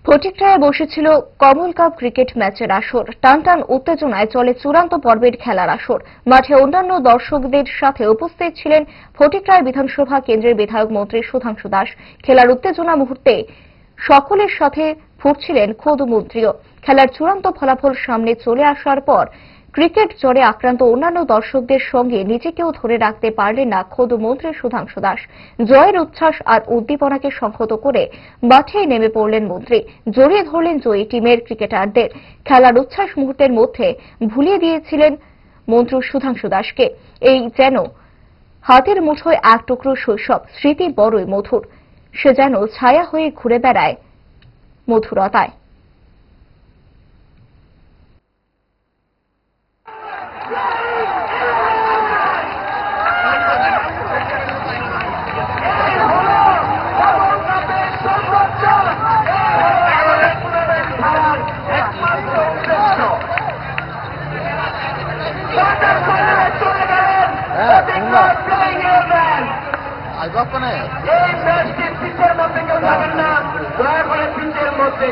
ফটিকরায় বসেছিল কমল cup cricket ম্যাচের আসর। টানটান উত্তেজনায় চলে চূড়ান্ত পর্বের খেলার আসর। মাঠে অন্যান্য দর্শকদের সাথে উপস্থিত ছিলেন ফটিকরায় বিধানসভা কেন্দ্রের বিধায়ক মন্ত্রী সুধাংশু দাস। খেলার উত্তেজনা মুহূর্তে সকলের সাথে ফুটছিলেন খোদ মন্ত্রীও। খেলার চূড়ান্ত ফলাফল সামনে চলে আসার পর ক্রিকেট জ্বরে আক্রান্ত অন্যান্য দর্শকদের সঙ্গে নিজেকেও ধরে রাখতে পারলেন না খোদ মন্ত্রী সুধাংশু দাস। জয়ের উচ্ছ্বাস আর উদ্দীপনাকে সংহত করে মাঠে নেমে পড়লেন মন্ত্রী। জড়িয়ে ধরলেন জয়ী টিমের ক্রিকেটারদের। খেলার উচ্ছ্বাস মুহূর্তের মধ্যে ভুলিয়ে দিয়েছিলেন মন্ত্রী সুধাংশু দাসকে। এই যেন হাতের মুঠোয় এক টুকরো শৈশব, স্মৃতি বড়ই মধুর। সে যেন ছায়া হয়ে ঘুরে বেড়ায় মধুরতায়।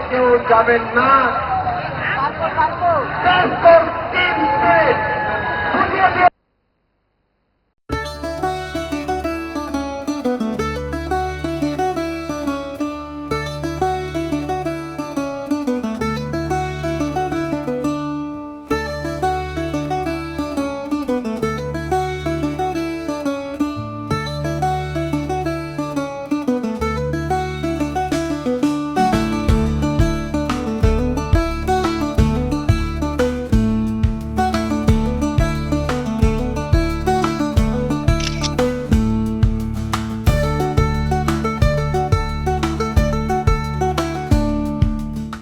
কেউ যাবেন না।